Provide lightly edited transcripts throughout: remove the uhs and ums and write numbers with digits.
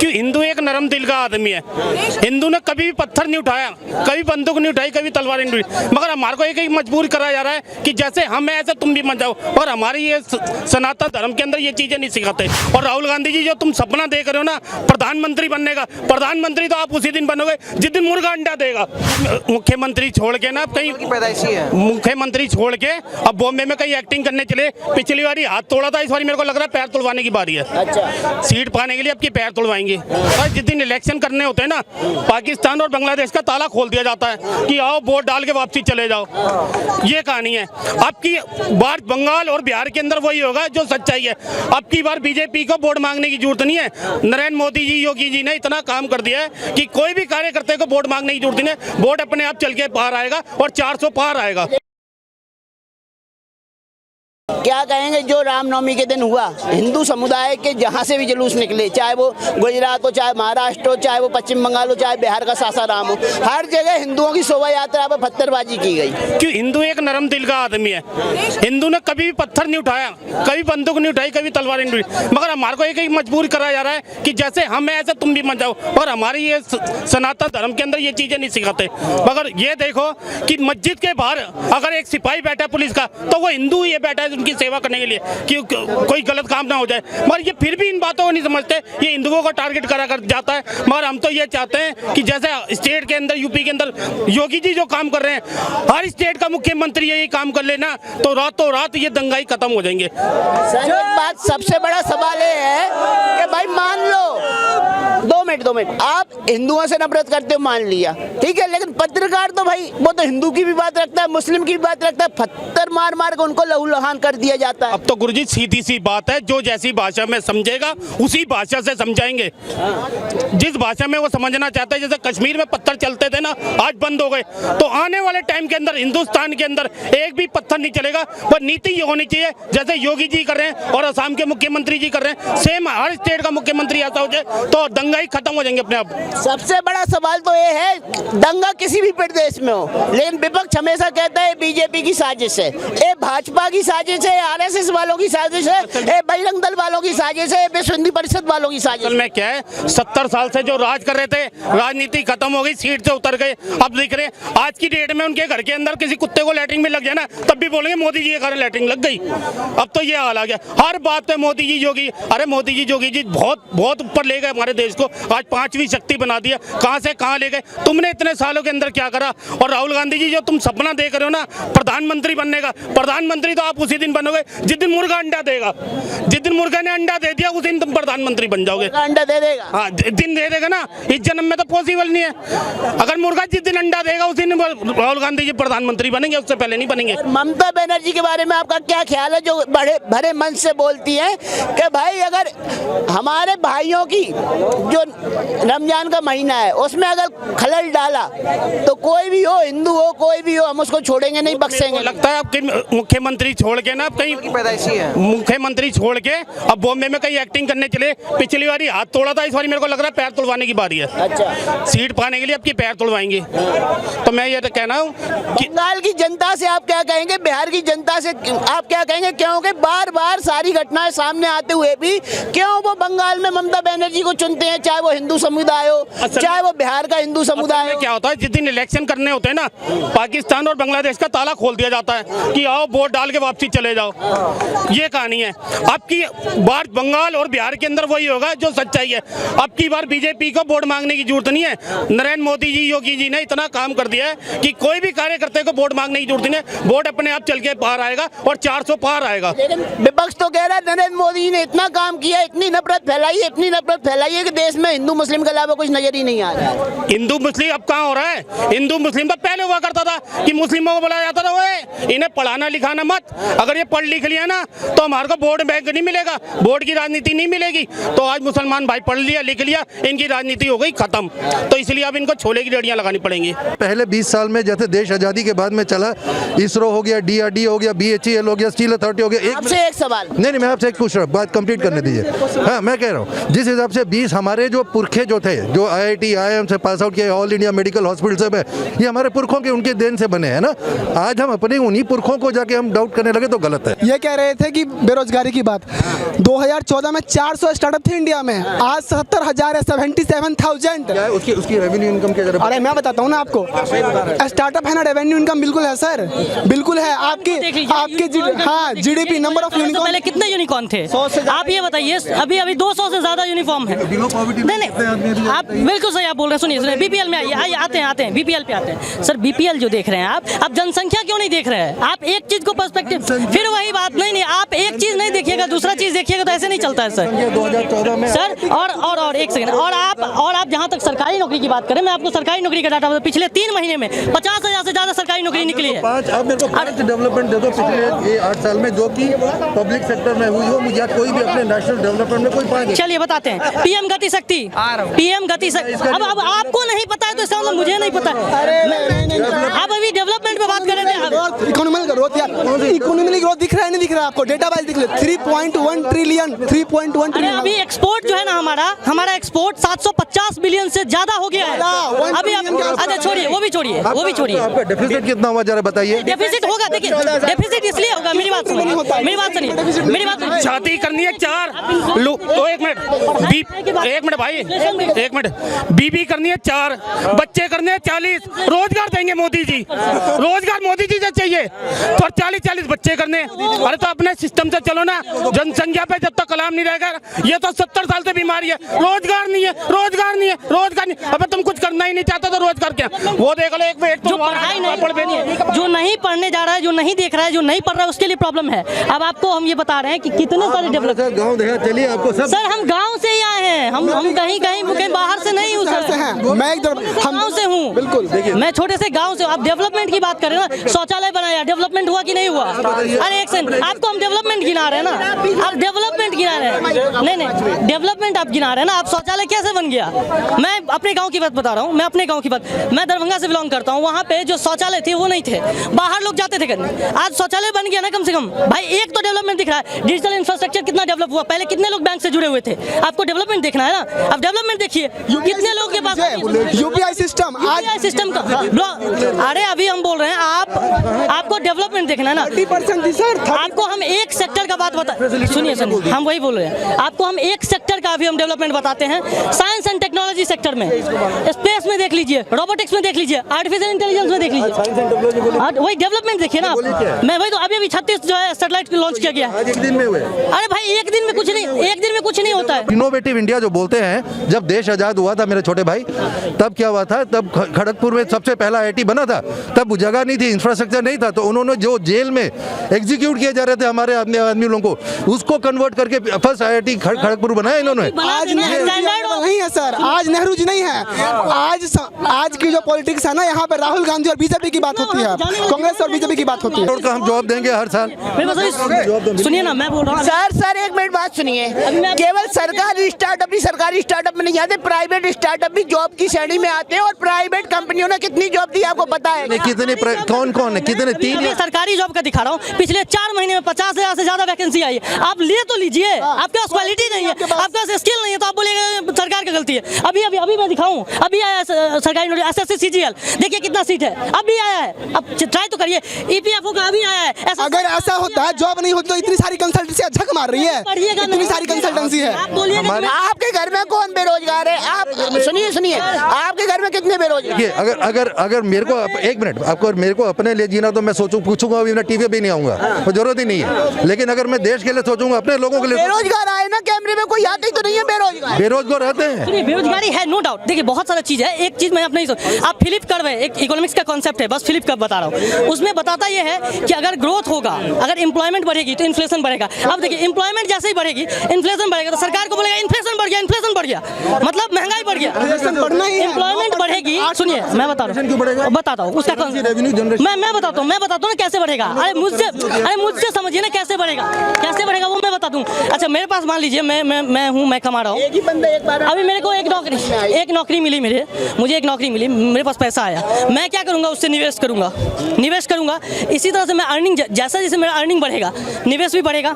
क्यों? हिंदू एक नरम दिल का आदमी है। हिंदू ने कभी भी पत्थर नहीं उठाया, कभी बंदूक नहीं उठाई, कभी तलवार नहीं उठाई, मगर हमारे को एक मजबूर करा जा रहा है कि जैसे हम ऐसे तुम भी बन जाओ। और हमारी ये सनातन धर्म के अंदर ये चीजें नहीं सिखाते। और राहुल गांधी जी, जो तुम सपना देख रहे हो ना प्रधानमंत्री बनने का, प्रधानमंत्री तो आप उसी दिन बनोगे जिस दिन मुर्गा अंडा देगा। मुख्यमंत्री छोड़ के ना कहीं मुख्यमंत्री छोड़ के अब बॉम्बे में कहीं एक्टिंग करने चले। पिछली बारी हाथ तोड़ा था, इस बार मेरे को लग रहा है पैर तोड़वाने की बारी है। अच्छा, सीट पाने के लिए अब की पैर तोड़वाएंगे। और जिस दिन इलेक्शन करने होते हैं ना, पाकिस्तान और बांग्लादेश का ताला खोल दिया जाता है कि आओ वोट डाल के वापसी चले जाओ। ये कहानी है। अब की बार बंगाल और बिहार के अंदर वही होगा जो सच्चाई है। अब की बार बीजेपी को वोट मांगने की जरूरत नहीं है। नरेंद्र मोदी जी, योगी जी ने इतना काम कर दिया है कि कोई भी कार्यकर्ता को वोट मांगने की जरूरत नहीं है। वोट अपने आप चल के पार आएगा और 400 पार आएगा। क्या कहेंगे जो रामनवमी के दिन हुआ, हिंदू समुदाय के जहाँ से भी जुलूस निकले, चाहे वो गुजरात हो, चाहे महाराष्ट्र हो, चाहे वो पश्चिम बंगाल हो, चाहे बिहार का सासाराम हो, हर जगह हिंदुओं की शोभा यात्रा पर पत्थरबाजी की गई। क्यों? हिंदू एक नरम दिल का आदमी है। हिंदू ने कभी भी पत्थर नहीं उठाया, कभी बंदूक नहीं उठाई, कभी तलवार नहीं उठाई, मगर हमारे को एक मजबूर करा जा रहा है कि जैसे हम ऐसे तुम भी बन जाओ। और हमारी ये सनातन धर्म के अंदर ये चीजें नहीं सिखाते। मगर ये देखो कि मस्जिद के बाहर अगर एक सिपाही बैठा है पुलिस का, तो वो हिंदू ही बैठा है उनकी सेवा करने के लिए कि कोई गलत काम ना हो जाए। मगर ये फिर भी इन बातों को नहीं समझते, ये हिंदुओं को टारगेट करा कर जाता है। मगर हम तो ये चाहते हैं कि जैसे स्टेट के अंदर, यूपी के अंदर योगी जी जो काम कर रहे हैं, हर स्टेट का मुख्यमंत्री यही काम कर लेना, तो रातों रात ये दंगाई खत्म हो जाएंगे। बात सबसे बड़ा सवाल ये है कि भाई मान लो 2 मिनट आप हिंदुओं से नफरत करते हो, मान लिया, ठीक है, लेकिन पत्रकार तो भाई वो तो हिंदू की भी बात रखता है, मुस्लिम की भी बात रखता है, पत्थर मार मार के उनको लहूलुहान कर दिया जाता है। अब तो गुरुजी सीधी सी बात है, जो जैसी भाषा में समझेगा उसी भाषा से समझाएंगे। जिस भाषा में वो समझना चाहता है, जैसे कश्मीर में पत्थर चलते थे ना, आज बंद हो गए, तो आने वाले टाइम के अंदर हिंदुस्तान के अंदर एक भी पत्थर नहीं चलेगा। पर नीति ये होनी चाहिए जैसे योगी जी कर रहे हैं और असम के मुख्यमंत्री जी कर रहे हैं, सेम हर स्टेट का मुख्यमंत्री ऐसा हो जाए तो दंगाई खत्म हो जाएंगे अपने आप। सबसे बड़ा सवाल तो ये है, दंगा किसी भी प्रदेश में हो, लेकिन विपक्ष हमेशा कहता है बीजेपी की साजिश है, ये भाजपा की साजिश है, आरएसएस वालों की साजिश है, ये बजरंग दल वालों की साजिश है, विश्व हिंदू परिषद वालों की साजिश। असल में क्या है, 70 साल से जो राज कर रहे थे, राजनीति खत्म हो गई, सीट से उतर गए। अब देख रहे आज की डेट में उनके घर के अंदर किसी कुत्ते को लैट्रिन में लग जाए ना, तब भी बोलेंगे मोदी जी के कारण लैट्रिन लग गई। अब तो ये हाल आ गया, हर बात पे मोदी जी योगी। अरे मोदी जी योगी जी बहुत ऊपर ले गए हमारे देश को, आज 5वीं शक्ति बना दिया। कहां से कहां ले गए? तुमने इतने सालों के अंदर क्या करा? और राहुल गांधी जी, जो तुम सपना देख रहे हो ना प्रधानमंत्री बनने का, प्रधानमंत्री तो आप उसी दिन बनोगे जिस दिन मुर्गा अंडा देगा। जिस दिन मुर्गा ने अंडा दे दिया उस दिन तुम प्रधानमंत्री बन जाओगे। अंडा दे देगा? हाँ, दिन दे देगा ना, इस जन्म में तो पॉसिबल नहीं है। अगर मुर्गा जिस दिन अंडा देगा उस दिन राहुल गांधी जी प्रधानमंत्री बनेंगे, उससे पहले नहीं बनेंगे। ममता बनर्जी के बारे में आपका क्या ख्याल है, जो बड़े भरे मन से बोलती है कि भाई अगर हमारे भाइयों की जो रमजान का महीना है उसमें अगर खलल डाला तो कोई भी हो, हिंदू हो कोई भी हो, हम उसको छोड़ेंगे नहीं, बख्शेंगे। लगता है आपके मुख्यमंत्री छोड़ के ना कहीं मुख्यमंत्री छोड़ के अब बॉम्बे में कहीं एक्टिंग करने चले। पिछली बारी हाथ तोड़ा था, इस बार मेरे को लग रहा है पैर तोड़वाने की बारी है। अच्छा, सीट पाने के लिए अब की पैर तोड़वाएंगे। तो मैं ये तो कहना हूँ कि बंगाल की जनता से आप क्या कहेंगे, बिहार की जनता से आप क्या कहेंगे, क्योंकि बार बार सारी घटनाएं सामने आते हुए भी क्यों वो बंगाल में ममता बनर्जी को चुनते हैं, चाहे वो हिंदू समुदाय हो, चाहे वो बिहार का हिंदू समुदाय हो? क्या होता है, जिस दिन इलेक्शन करने होते हैं ना, पाकिस्तान और बांग्लादेश का ताला खोल दिया जाता है कि आओ वोट डाल के वापसी चले जाओ। ये कहानी है। अब की बार बंगाल और बिहार के अंदर वही होगा जो सच्चाई है। अब की बार बीजेपी को वोट मांगने की जरूरत नहीं है। नरेंद्र मोदी जी, योगी जी ने इतना काम कर दिया है कि कोई भी कार्यकर्ता को वोट मांगने की जरूरत नहीं है। वोट अपने आप चल के पार आएगा और 400 पार आएगा। लेकिन विपक्ष तो कह रहा है नरेंद्र मोदी जी ने इतना काम किया, इतनी नफरत फैलाई है, इतनी नफरत फैलाई है कि देश में हिंदू मुस्लिम के अलावा कुछ नजर ही नहीं आ रहा है। हिंदू मुस्लिम अब कहाँ हो रहा है? हिंदू मुस्लिम तो पहले हुआ करता था कि मुस्लिमों को बोला जाता था ओए इन्हें पढ़ाना लिखाना मत, अगर ये पढ़ लिख लिया ना तो हमारे को वोट बैंक नहीं मिलेगा, वोट की राजनीति नहीं मिलेगी। तो आज मुसलमान भाई पढ़ लिया लिख लिया, इनकी राजनीति हो गई खत्म। तो इसलिए अब इनको छोले की रेडियां लगानी पड़ेंगी। पहले 20 साल में जैसे देश आज़ादी के बाद में चला, इसरो हो गया, DRD हो गया, BHEL हो गया, स्टील अथॉरिटी हो गया। आपसे एक सवाल। नहीं, मैं आपसे एक पूछ रहा हूँ, बात कंप्लीट करने दीजिए। हाँ, मैं कह रहा हूँ जिस हिसाब से 20 हमारे जो पुरखे जो थे, जो IIT IIM से पास आउट किए, ऑल इंडिया मेडिकल हॉस्पिटल से, ये हमारे पुरखों के उनके देन से बने हैं ना। आज हम अपने उन्हीं पुरखों को जाकर आके हम डाउट करने लगे तो गलत है। ये कह रहे थे कि बेरोजगारी की बात, 2014 में 400 स्टार्टअप थे इंडिया में, आज 70,000 है, 77,000। क्या है उसकी रेवेन्यू इनकम क्या जरा? अरे मैं बताता हूँ ना आपको, स्टार्टअप है ना, रेवेन्यू इनकम बिल्कुल है सर, बिल्कुल है। आपकी हाँ जीडीपी, नंबर ऑफ यूनिकॉर्न। पहले कितने यूनिकॉर्न थे आप ये बताइए? अभी 200 से ज्यादा यूनिफॉर्म है। नहीं आप बिल्कुल सही आप बोल रहे हैं। सुनिए बीपीएल में आइए, आते हैं बीपीएल पे आते हैं। सर बीपीएल जो देख रहे हैं आप जनसंख्या क्यों नहीं देख रहे हैं? आप एक चीज को पर्सपेक्टिव, फिर वही बात, नहीं आप एक चीज नहीं देखिएगा दूसरा चीज देखिएगा तो ऐसे नहीं चलता है सर। 2014 में सर और एक सेकंड, और आप जहाँ तक सरकारी नौकरी की बात करें, मैं आपको सरकारी नौकरी का डाटा, पिछले 3 महीने में 50,000 से ज्यादा सरकारी नौकरी निकली है। अब मेरे को 5 डेवलपमेंट दे दो पिछले 8 साल में जो कि पब्लिक सेक्टर में हुई हो, मुझे कोई भी अपने नेशनल डेवलपमेंट में कोई 5। चलिए बताते हैं, पीएम गति शक्ति, पीएम गति शक्ति। अब आपको नहीं पता है तो इसका मतलब मुझे नहीं पता है। आप अभी डेवलपमेंट पे बात कर रहे थे। इकोनॉमिक ग्रोथ यार, इकोनॉमिक ग्रोथ दिख रहा है नहीं दिख रहा आपको? डेटा वाइज दिख रहा है 3.1 ट्रिलियन, 3.1 अरे अभी एक्सपोर्ट जो है ना हमारा एक्सपोर्ट 750 बिलियन से ज्यादा हो गया है अभी। अच्छा छोड़िए, वो भी छोड़िए। आपका डेफिसिट कितना हुआ जरा बताइए? डेफिसिट होगा, देखिए डेफिसिट इसलिए होगा, मेरी बात सुनिए, मेरी बात सुनिए। शादी करनी है 4 एक मिनट भाई, एक मिनट। बीबी करनी है 4, बच्चे करने हैं 40, रोजगार देंगे मोदी जी, रोजगार मोदी जी से चाहिए तो 40 बच्चे करने। अरे तो अपने सिस्टम से चलो ना, जनसंख्या पे जब तक कलाम नहीं रहेगा, ये तो 70 साल से बीमारी है, रोजगार नहीं है, रोजगार नहीं है, रोजगार नहीं। अबे तुम कुछ करना ही नहीं चाहते तो रोजगार क्या? वो देख लो, एक मिनट, जो पढ़ाई नहीं पढ़ नहीं, जो नहीं पढ़ने जा रहा है, जो नहीं देख रहा है, जो नहीं पढ़ रहा है, उसके लिए प्रॉब्लम है। अब आपको हम ये बता रहे हैं कि कितने सारे डेवलप गाँव देखा, चलिए आपको सब। सर हम गांव से ही आए हैं, हम कहीं बाहर से नहीं हूँ सर, मैं एकदम गांव से हूँ, बिल्कुल। मैं छोटे से गांव से। आप डेवलपमेंट की बात करें ना, शौचालय बनाया, डेवलपमेंट हुआ कि नहीं हुआ? अरे एक सेकंड, आपको हम डेवलपमेंट गिना रहे हैं ना, आप डेवलपमेंट गिना रहे हैं। नहीं डेवलपमेंट आप गिना रहे हैं ना, आप शौचालय कैसे बन गया? मैं अपने गाँव की बात बता रहा हूँ, मैं अपने गाँव की बात, मैं दरभंगा से बिलोंग करता हूँ। वहाँ पे जो शौचालय थे वो नहीं थे, बाहर लोग जाते थे करने, आज शौचालय बन गया ना कम से कम। भाई एक तो डेवलपमेंट दिख रहा है, डिजिटल इंफ्रास्ट्रक्चर कितना डेवलप हुआ, पहले कितने लोग बैंक से जुड़े हुए थे, आपको डेवलपमेंट देखना है ना। अब डेवलपमेंट देखिए कितने लोग के पास यूपीआई सिस्टम का। अरे अभी हम बोल रहे हैं, आपको डेवलपमेंट देखना है ना। 30% सर, आपको हम एक सेक्टर का बात बता, सुनिए हम वही बोल रहे हैं, आपको हम एक सेक्टर का अभी हम डेवलपमेंट बताते हैं। साइंस एंड टेक्नोलॉजी सेक्टर में, स्पेस में देख लीजिए, रोबोटिक्स में देख लीजिए, आर्टिफिशियल इंटेलिजेंस में देख लीजिए, वही डेवलपमेंट देखिए ना आप। मैं वही तो अभी 36 जो है सैटेलाइट लॉन्च किया गया। एक दिन में हुए? अरे भाई एक दिन में कुछ नहीं होता है। इनोवेटिव इंडिया जो बोलते हैं, जब देश आजाद हुआ था मेरे छोटे भाई, तब क्या हुआ था, तब खड़गपुर में सबसे पहला आईआईटी बना था, तब जगह नहीं थी, इंफ्रास्ट्रक्चर नहीं था, तो उन्होंने जो जेल में एग्जीक्यूट किए जा रहे थे हमारे आदमी लोगों को, उसको कन्वर्ट करके फर्स्ट आईआईटी खड़गपुर बनाया इन्होंने। आज नहीं है सर, आज नेहरू जी नहीं है, आज की जो पॉलिटिक्स है ना, यहाँ पे राहुल गांधी और बीजेपी की बात होती है, कांग्रेस और बीजेपी की बात होती है। हम जॉब देंगे हर साल। सुनिए ना, मैं बोल रहा हूँ सर एक मिनट बात सुनिए। केवल सरकारी स्टार्टअप में नहीं जाते, प्राइवेट स्टार्टअप भी जॉब की श्रेणी में आते हैं। और प्राइवेट कंपनियों ने कितनी जॉब दी आपको पता है? कितने कौन है, कितने? 3 सरकारी जॉब का दिखा रहा हूँ, पिछले 4 महीने में 50,000 से ज्यादा वैकेंसी आई है। आप ले तो लीजिए, आपके पास क्वालिटी नहीं है, आपके पास स्किल नहीं है, तो आप बोलेंगे सरकार की गलती है। अभी मैं दिखाऊं, अभी आया सरकारी नौकरी एसएससी सीजीएल, देखिए कितना सीट है, अभी आया है, अब ट्राई तो करिए। ईपीएफओ का अभी आया है। अगर ऐसा होता है, जॉब नहीं होती तो इतनी सारी कंसल्टेंसी झक मार रही है, इतनी सारी कंसल्टेंसी है। आपके घर में कौन बेरोजगार है? आप सुनिए, आपके घर में कितने बेरोजगार? अगर मेरे को एक मिनट, आपको मेरे को अपने लिए जीना तो मैं पूछूंगा, अभी मैं टीवी पे नहीं आऊंगा, वो जरूरत ही नहीं है। लेकिन अगर मैं देश के लिए सोचूंगा, अपने लोगों के लिए। बेरोजगार आए ना कैमरे में, कोई आते ही तो नहीं है बेरोजगार रहते हैं। बेरोजगारी है, नो डाउट। देखिए बहुत सारा चीज है, एक चीज मैं अपने आप फिलिप कर्व है, एक इकोनॉमिक्स का कॉन्सेप्ट है, बस फिलिप कर्व बता रहा हूँ। उसमें बताता ये है कि अगर ग्रोथ होगा, अगर इंप्लॉयमेंट बढ़ेगी तो इन्फ्लेशन बढ़ेगा। अब देखिए इंप्लॉयमेंट जैसे ही बढ़ेगी, इन्फ्लेशन बढ़ेगा, तो सरकार को बोलेगा इन्फ्लेशन बढ़ गया, मतलब महंगाई बढ़ गया। इंप्लॉयमेंट बढ़ेगी, सुनिए मैं बताता हूँ उसका मैं बताता हूँ ना कैसे बढ़ेगा। अरे मुझसे समझिए ना कैसे बढ़ेगा वो मैं बता दूं। अच्छा मेरे पास मान लीजिए मैं कमा रहा हूँ, अभी मेरे को एक नौकरी मिली, मुझे एक नौकरी मिली, मेरे पास पैसा आया, मैं क्या करूँगा, उससे निवेश करूँगा। इसी तरह से मैं अर्निंग, जैसे मेरा अर्निंग बढ़ेगा, निवेश भी बढ़ेगा।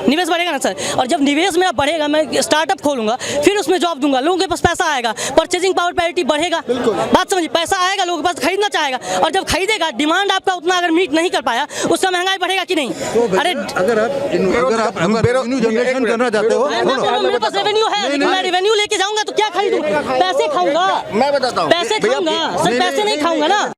निवेश बढ़ेगा ना सर, और जब निवेश मेरा बढ़ेगा, मैं स्टार्टअप खोलूंगा, फिर उसमें जॉब दूंगा, लोगों के पास पैसा आएगा, परचेजिंग पावर पैरिटी बढ़ेगा। बात समझिए, पैसा आएगा, लोगों के पास खरीदना चाहेगा, और जब खरीदेगा, डिमांड आपका उतना अगर मीट नहीं कर पाया, उसका महंगाई बढ़ेगा कि नहीं? अरे अगर आप रेवेन्यू जनरेशन करना चाहते हो, मेरे पास रेवेन्यू है, लेकिन मैं रेवेन्यू लेके जाऊंगा तो क्या खरीदूं? पैसे खाऊंगा, मैं बताता हूँ पैसे खाऊंगा सर, पैसे नहीं खाऊंगा ना।